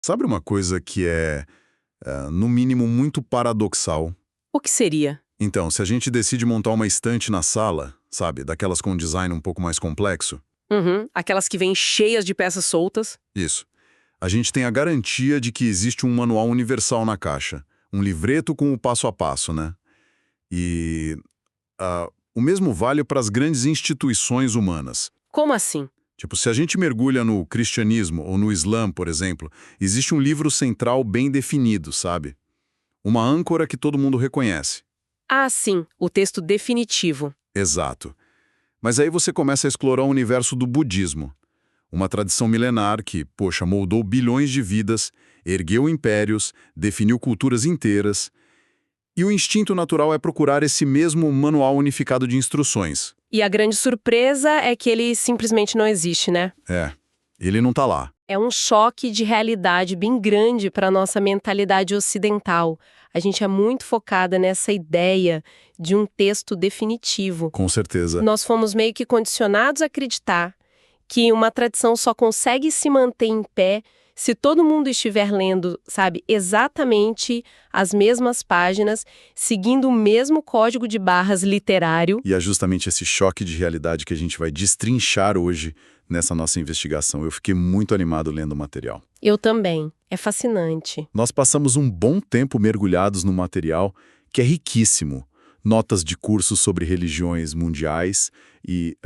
Sabe uma coisa que no mínimo, muito paradoxal? O que seria? Então, se a gente decide montar uma estante na sala, sabe, daquelas com um design um pouco mais complexo, Uhum, aquelas que vêm cheias de peças soltas. isso. A gente tem a garantia de que existe um manual universal na caixa, um livreto com o passo a passo, né? E o mesmo vale para as grandes instituições humanas. Como assim? Tipo, se a gente mergulha no cristianismo ou no Islã, por exemplo, existe um livro central bem definido, sabe? Uma âncora que todo mundo reconhece. Ah, sim, o texto definitivo. Exato. Mas aí você começa a explorar o universo do budismo. Uma tradição milenar que, poxa, moldou bilhões de vidas, ergueu impérios, definiu culturas inteiras. E o instinto natural é procurar esse mesmo manual unificado de instruções. E a grande surpresa é que ele simplesmente não existe, né? Ele não tá lá. É um choque de realidade bem grande para a nossa mentalidade ocidental. A gente é muito focada nessa ideia de um texto definitivo. Com certeza. Nós fomos meio que condicionados a acreditar que uma tradição só consegue se manter em pé se todo mundo estiver lendo, sabe, exatamente as mesmas páginas, seguindo o mesmo código de barras literário. E é justamente esse choque de realidade que a gente vai destrinchar hoje nessa nossa investigação. Eu fiquei muito animado lendo o material. Eu também. É fascinante. Nós passamos um bom tempo mergulhados no material, que é riquíssimo. Notas de cursos sobre religiões mundiais e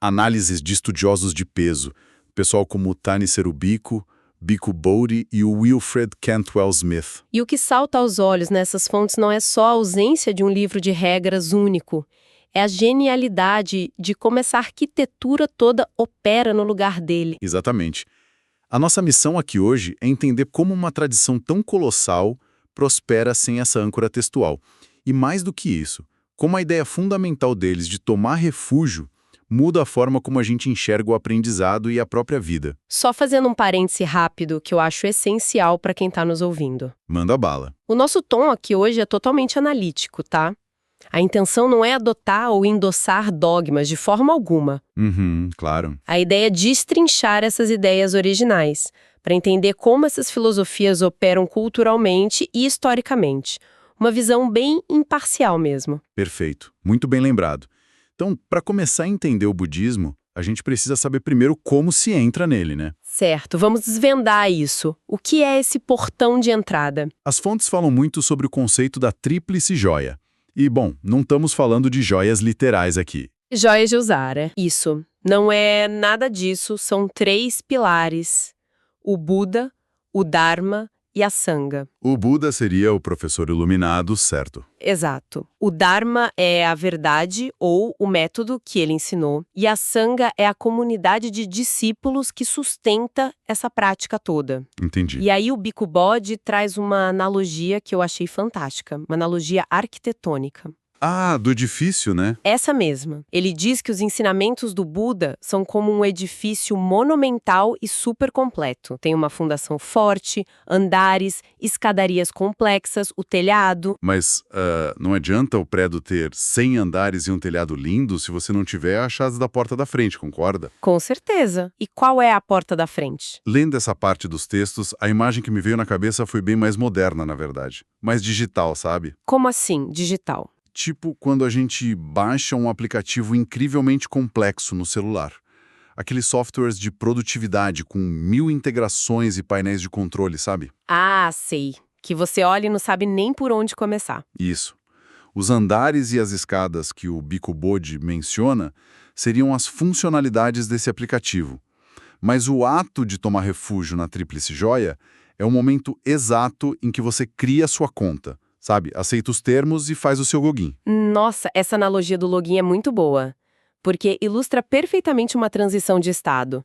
análises de estudiosos de peso. Pessoal como Tani Serubico, Biko Bodhi e o Wilfred Cantwell Smith. E o que salta aos olhos nessas fontes não é só a ausência de um livro de regras único. É a genialidade de como essa arquitetura toda opera no lugar dele. Exatamente. A nossa missão aqui hoje é entender como uma tradição tão colossal prospera sem essa âncora textual. E mais do que isso, como a ideia fundamental deles de tomar refúgio muda a forma como a gente enxerga o aprendizado e a própria vida. Só fazendo um parêntese rápido que eu acho essencial para quem está nos ouvindo. Manda bala. O nosso tom aqui hoje é totalmente analítico, tá? A intenção não é adotar ou endossar dogmas de forma alguma. Claro. A ideia é destrinchar essas ideias originais, para entender como essas filosofias operam culturalmente e historicamente. Uma visão bem imparcial mesmo. Perfeito. Muito bem lembrado. Então, para começar a entender o budismo, a gente precisa saber primeiro como se entra nele, né? Certo, vamos desvendar isso. O que é esse portão de entrada? As fontes falam muito sobre o conceito da tríplice joia. E, bom, não estamos falando de joias literais aqui. Joias de usar, é? Isso. Não é nada disso, são 3 pilares. O Buda, o Dharma e a Sangha. O Buda seria o professor iluminado, certo? Exato. O Dharma é a verdade ou o método que ele ensinou. E a Sangha é a comunidade de discípulos que sustenta essa prática toda. Entendi. E aí o Bhikkhu Bodhi traz uma analogia que eu achei fantástica. Uma analogia arquitetônica. Ah, do edifício, né? Essa mesma. Ele diz que os ensinamentos do Buda são como um edifício monumental e super completo. Tem uma fundação forte, andares, escadarias complexas, o telhado. Mas não adianta o prédio ter 100 andares e um telhado lindo se você não tiver a chave da porta da frente, concorda? Com certeza. E qual é a porta da frente? Lendo essa parte dos textos, a imagem que me veio na cabeça foi bem mais moderna, na verdade. Mais digital, sabe? Como assim, digital? Tipo quando a gente baixa um aplicativo incrivelmente complexo no celular. Aqueles softwares de produtividade com 1000 integrações e painéis de controle, sabe? Ah, sei. Que você olha e não sabe nem por onde começar. Isso. Os andares e as escadas que o Bhikkhu Bodhi menciona seriam as funcionalidades desse aplicativo. Mas o ato de tomar refúgio na Tríplice Joia é o momento exato em que você cria a sua conta. Sabe, aceita os termos e faz o seu login. Nossa, essa analogia do login é muito boa, porque ilustra perfeitamente uma transição de estado.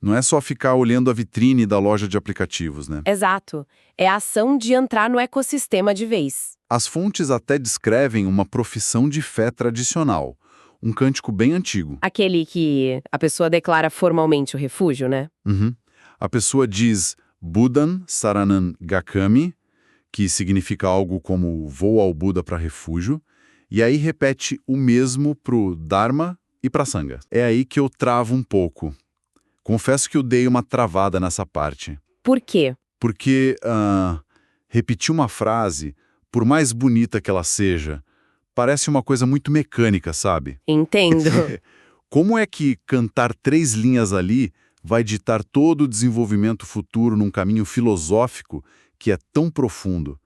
Não é só ficar olhando a vitrine da loja de aplicativos, né? Exato. É a ação de entrar no ecossistema de vez. As fontes até descrevem uma profissão de fé tradicional, um cântico bem antigo. Aquele que a pessoa declara formalmente o refúgio, né? A pessoa diz Buddhan Saranam Gacchami, que significa algo como vou ao Buda para refúgio, e aí repete o mesmo pro Dharma e pra Sangha. É aí que eu travo um pouco. Confesso que eu dei uma travada nessa parte. Por quê? Porque repetir uma frase, por mais bonita que ela seja, parece uma coisa muito mecânica, sabe? Entendo. Como é que cantar 3 linhas ali vai ditar todo o desenvolvimento futuro num caminho filosófico que é tão profundo?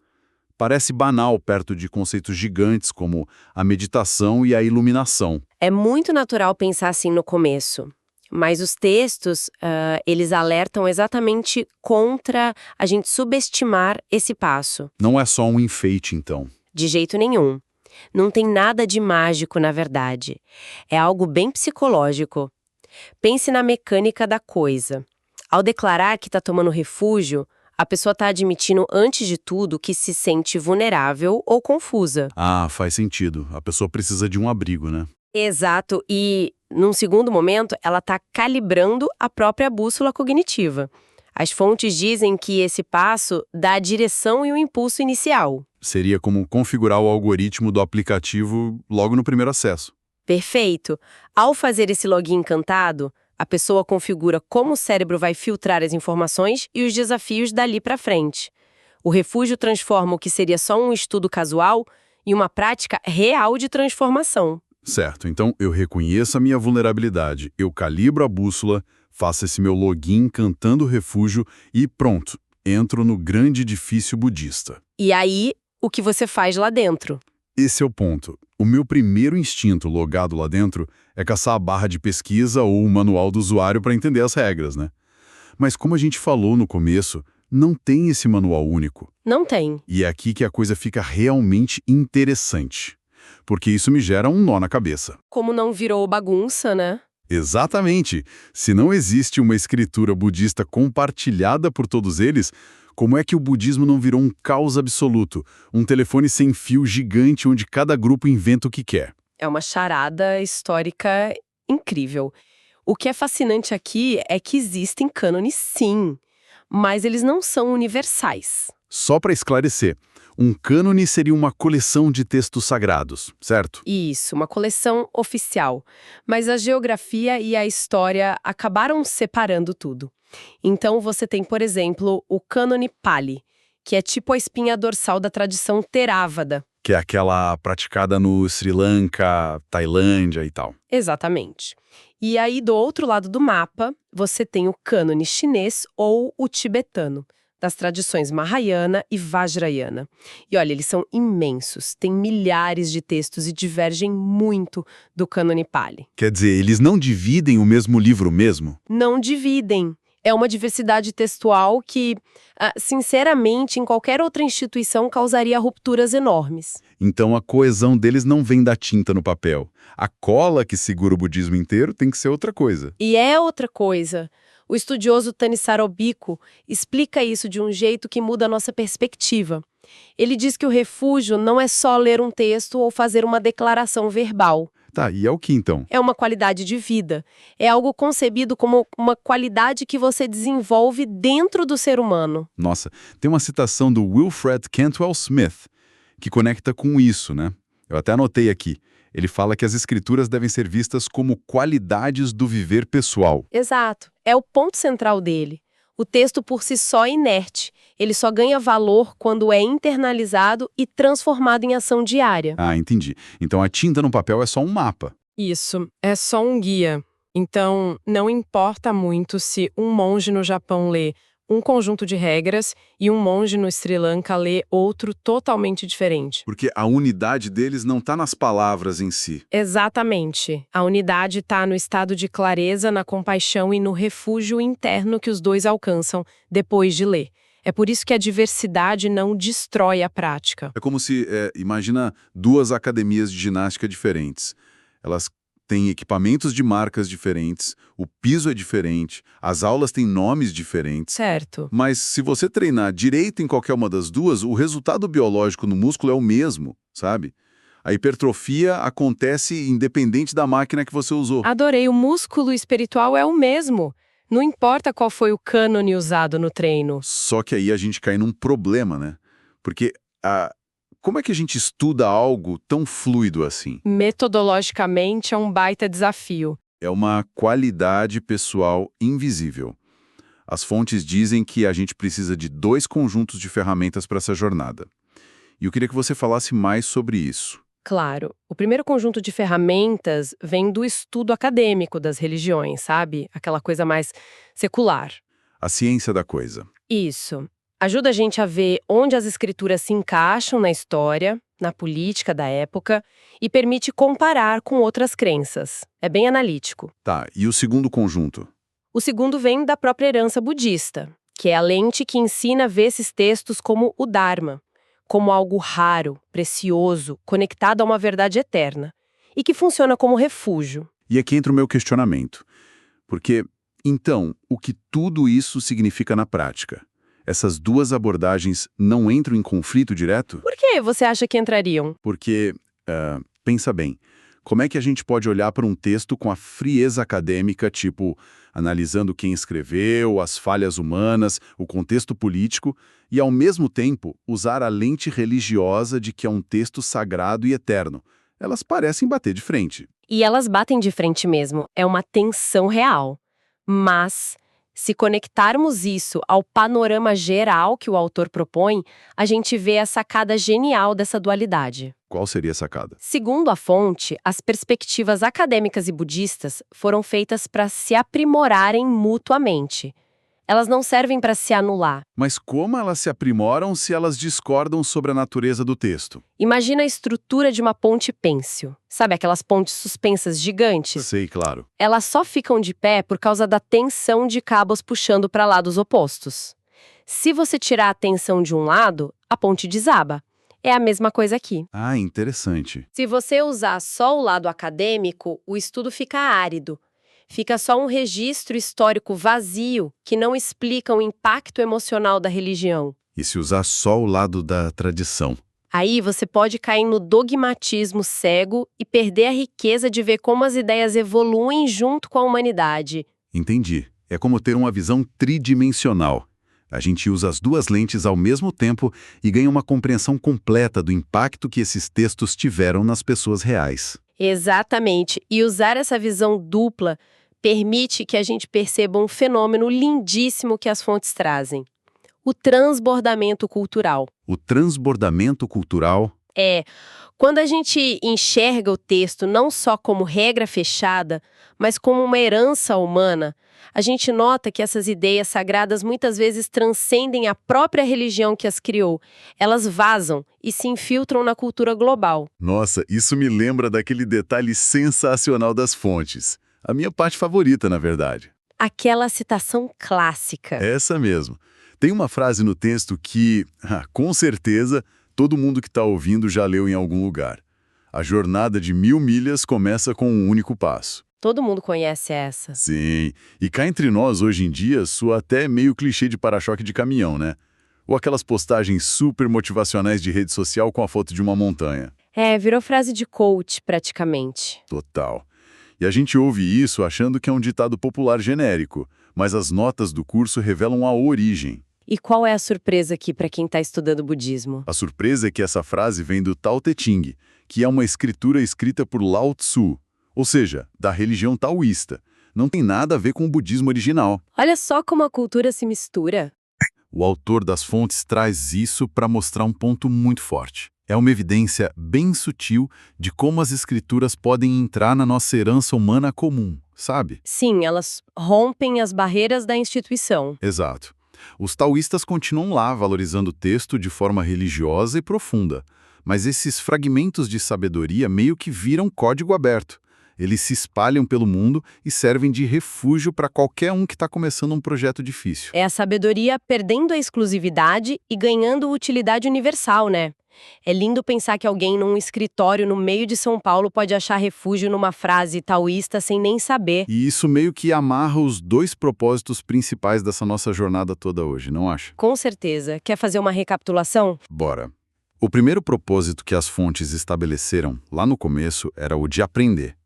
Parece banal perto de conceitos gigantes como a meditação e a iluminação. É muito natural pensar assim no começo. Mas os textos, eles alertam exatamente contra a gente subestimar esse passo. Não é só um enfeite, então. De jeito nenhum. Não tem nada de mágico, na verdade. É algo bem psicológico. Pense na mecânica da coisa. Ao declarar que está tomando refúgio, a pessoa está admitindo, antes de tudo, que se sente vulnerável ou confusa. Ah, faz sentido. A pessoa precisa de um abrigo, né? Exato. E, num segundo momento, ela está calibrando a própria bússola cognitiva. As fontes dizem que esse passo dá a direção e o impulso inicial. Seria como configurar o algoritmo do aplicativo logo no primeiro acesso. Perfeito. Ao fazer esse login encantado, a pessoa configura como o cérebro vai filtrar as informações e os desafios dali para frente. O refúgio transforma o que seria só um estudo casual em uma prática real de transformação. Certo, então eu reconheço a minha vulnerabilidade, eu calibro a bússola, faço esse meu login cantando o refúgio e pronto, entro no grande edifício budista. E aí, o que você faz lá dentro? Esse é o ponto. O meu primeiro instinto logado lá dentro é caçar a barra de pesquisa ou o manual do usuário para entender as regras, né? Mas como a gente falou no começo, não tem esse manual único. Não tem. E é aqui que a coisa fica realmente interessante. Porque isso me gera um nó na cabeça. Como não virou bagunça, né? Exatamente! Se não existe uma escritura budista compartilhada por todos eles, como é que o budismo não virou um caos absoluto, um telefone sem fio gigante onde cada grupo inventa o que quer? É uma charada histórica incrível. O que é fascinante aqui é que existem cânones, sim, mas eles não são universais. Só para esclarecer, um cânone seria uma coleção de textos sagrados, certo? Isso, uma coleção oficial. Mas a geografia e a história acabaram separando tudo. Então você tem, por exemplo, o cânone Pali, que é tipo a espinha dorsal da tradição Theravada. Que é aquela praticada no Sri Lanka, Tailândia e tal. Exatamente. E aí, do outro lado do mapa, você tem o cânone chinês ou o tibetano, das tradições Mahayana e Vajrayana. E olha, eles são imensos, têm milhares de textos e divergem muito do cânone Pali. Quer dizer, eles não dividem o mesmo livro mesmo? Não dividem. É uma diversidade textual que, sinceramente, em qualquer outra instituição causaria rupturas enormes. Então a coesão deles não vem da tinta no papel. A cola que segura o budismo inteiro tem que ser outra coisa. E é outra coisa. O estudioso Thanissaro Bhikkhu explica isso de um jeito que muda a nossa perspectiva. Ele diz que o refúgio não é só ler um texto ou fazer uma declaração verbal. Tá, e é o que então? É uma qualidade de vida. É algo concebido como uma qualidade que você desenvolve dentro do ser humano. Nossa, tem uma citação do Wilfred Cantwell Smith que conecta com isso, né? Eu até anotei aqui. Ele fala que as escrituras devem ser vistas como qualidades do viver pessoal. Exato. É o ponto central dele. O texto por si só é inerte. Ele só ganha valor quando é internalizado e transformado em ação diária. Ah, entendi. Então a tinta no papel é só um mapa. Isso, é só um guia. Então, não importa muito se um monge no Japão lê um conjunto de regras e um monge no Sri Lanka lê outro totalmente diferente. Porque a unidade deles não está nas palavras em si. Exatamente. A unidade está no estado de clareza, na compaixão e no refúgio interno que os dois alcançam depois de ler. É por isso que a diversidade não destrói a prática. É como se, imagina duas academias de ginástica diferentes. Elas têm equipamentos de marcas diferentes, o piso é diferente, as aulas têm nomes diferentes. Certo. Mas se você treinar direito em qualquer uma das duas, o resultado biológico no músculo é o mesmo, sabe? A hipertrofia acontece independente da máquina que você usou. Adorei, o músculo espiritual é o mesmo. Não importa qual foi o cânone usado no treino. Só que aí a gente cai num problema, né? Porque como é que a gente estuda algo tão fluido assim? Metodologicamente é um baita desafio. É uma qualidade pessoal invisível. As fontes dizem que a gente precisa de 2 conjuntos de ferramentas para essa jornada. E eu queria que você falasse mais sobre isso. Claro, o primeiro conjunto de ferramentas vem do estudo acadêmico das religiões, sabe? Aquela coisa mais secular. A ciência da coisa. Isso. Ajuda a gente a ver onde as escrituras se encaixam na história, na política da época e permite comparar com outras crenças. É bem analítico. Tá, e o segundo conjunto? O segundo vem da própria herança budista, que é a lente que ensina a ver esses textos como o Dharma, como algo raro, precioso, conectado a uma verdade eterna, e que funciona como refúgio. E aqui entra o meu questionamento. Porque, então, o que tudo isso significa na prática? Essas duas abordagens não entram em conflito direto? Por que você acha que entrariam? Porque, pensa bem, como é que a gente pode olhar para um texto com a frieza acadêmica, tipo, analisando quem escreveu, as falhas humanas, o contexto político, e ao mesmo tempo usar a lente religiosa de que é um texto sagrado e eterno? Elas parecem bater de frente. E elas batem de frente mesmo, é uma tensão real. Mas, se conectarmos isso ao panorama geral que o autor propõe, a gente vê a sacada genial dessa dualidade. Qual seria a sacada? Segundo a fonte, as perspectivas acadêmicas e budistas foram feitas para se aprimorarem mutuamente. Elas não servem para se anular. Mas como elas se aprimoram se elas discordam sobre a natureza do texto? Imagina a estrutura de uma ponte pêncil. Sabe aquelas pontes suspensas gigantes? Sei, claro. Elas só ficam de pé por causa da tensão de cabos puxando para lados opostos. Se você tirar a tensão de um lado, a ponte desaba. É a mesma coisa aqui. Ah, interessante. Se você usar só o lado acadêmico, o estudo fica árido. Fica só um registro histórico vazio que não explica o impacto emocional da religião. E se usar só o lado da tradição? Aí você pode cair no dogmatismo cego e perder a riqueza de ver como as ideias evoluem junto com a humanidade. Entendi. É como ter uma visão tridimensional. A gente usa as duas lentes ao mesmo tempo e ganha uma compreensão completa do impacto que esses textos tiveram nas pessoas reais. Exatamente. E usar essa visão dupla permite que a gente perceba um fenômeno lindíssimo que as fontes trazem: o transbordamento cultural. O transbordamento cultural? Quando a gente enxerga o texto não só como regra fechada, mas como uma herança humana, a gente nota que essas ideias sagradas muitas vezes transcendem a própria religião que as criou. Elas vazam e se infiltram na cultura global. Nossa, isso me lembra daquele detalhe sensacional das fontes. A minha parte favorita, na verdade. Aquela citação clássica. Essa mesmo. Tem uma frase no texto que, com certeza, todo mundo que está ouvindo já leu em algum lugar. A jornada de 1000 milhas começa com um único passo. Todo mundo conhece essa. Sim, e cá entre nós, hoje em dia, soa até meio clichê de para-choque de caminhão, né? Ou aquelas postagens super motivacionais de rede social com a foto de uma montanha. Virou frase de coach, praticamente. Total. E a gente ouve isso achando que é um ditado popular genérico, mas as notas do curso revelam a origem. E qual é a surpresa aqui para quem está estudando budismo? A surpresa é que essa frase vem do Tao Te Ching, que é uma escritura escrita por Lao Tzu, ou seja, da religião taoísta. Não tem nada a ver com o budismo original. Olha só como a cultura se mistura. O autor das fontes traz isso para mostrar um ponto muito forte. É uma evidência bem sutil de como as escrituras podem entrar na nossa herança humana comum, sabe? Sim, elas rompem as barreiras da instituição. Exato. Os taoístas continuam lá valorizando o texto de forma religiosa e profunda, mas esses fragmentos de sabedoria meio que viram código aberto. Eles se espalham pelo mundo e servem de refúgio para qualquer um que está começando um projeto difícil. É a sabedoria perdendo a exclusividade e ganhando utilidade universal, né? É lindo pensar que alguém num escritório no meio de São Paulo pode achar refúgio numa frase taoísta sem nem saber. E isso meio que amarra os dois propósitos principais dessa nossa jornada toda hoje, não acha? Com certeza. Quer fazer uma recapitulação? Bora. O primeiro propósito que as fontes estabeleceram lá no começo era o de aprender.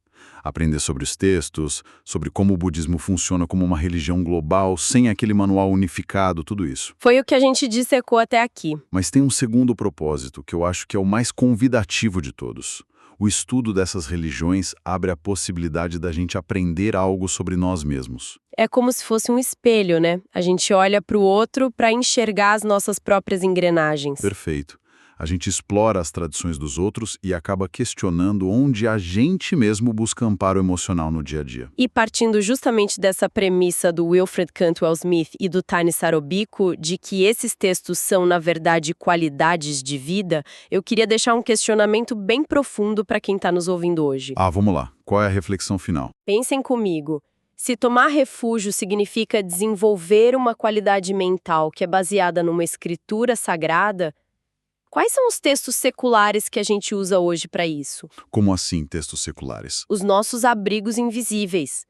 Aprender sobre os textos, sobre como o budismo funciona como uma religião global, sem aquele manual unificado, tudo isso. Foi o que a gente dissecou até aqui. Mas tem um segundo propósito, que eu acho que é o mais convidativo de todos. O estudo dessas religiões abre a possibilidade da gente aprender algo sobre nós mesmos. É como se fosse um espelho, né? A gente olha para o outro para enxergar as nossas próprias engrenagens. Perfeito. A gente explora as tradições dos outros e acaba questionando onde a gente mesmo busca amparo emocional no dia a dia. E partindo justamente dessa premissa do Wilfred Cantwell Smith e do Tani Sarobiko, de que esses textos são, na verdade, qualidades de vida, eu queria deixar um questionamento bem profundo para quem está nos ouvindo hoje. Vamos lá. Qual é a reflexão final? Pensem comigo. Se tomar refúgio significa desenvolver uma qualidade mental que é baseada numa escritura sagrada, quais são os textos seculares que a gente usa hoje para isso? Como assim textos seculares? Os nossos abrigos invisíveis.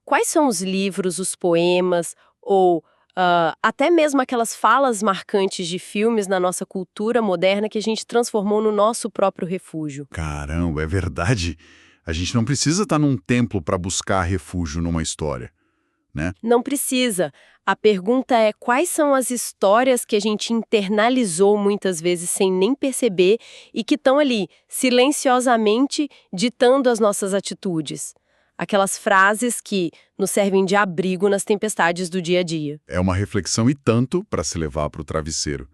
Quais são os livros, os poemas ou até mesmo aquelas falas marcantes de filmes na nossa cultura moderna que a gente transformou no nosso próprio refúgio? Caramba, é verdade. A gente não precisa estar num templo para buscar refúgio numa história, né? Não precisa. A pergunta é quais são as histórias que a gente internalizou muitas vezes sem nem perceber e que estão ali, silenciosamente, ditando as nossas atitudes. Aquelas frases que nos servem de abrigo nas tempestades do dia a dia. É uma reflexão e tanto para se levar para o travesseiro.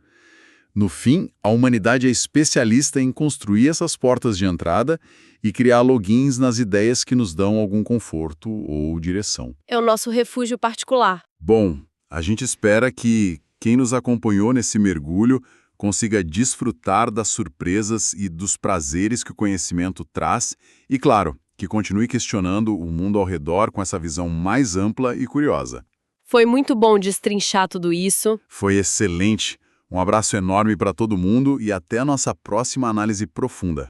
No fim, a humanidade é especialista em construir essas portas de entrada e criar logins nas ideias que nos dão algum conforto ou direção. É o nosso refúgio particular. Bom, a gente espera que quem nos acompanhou nesse mergulho consiga desfrutar das surpresas e dos prazeres que o conhecimento traz e, claro, que continue questionando o mundo ao redor com essa visão mais ampla e curiosa. Foi muito bom destrinchar tudo isso. Foi excelente. Um abraço enorme para todo mundo e até a nossa próxima análise profunda.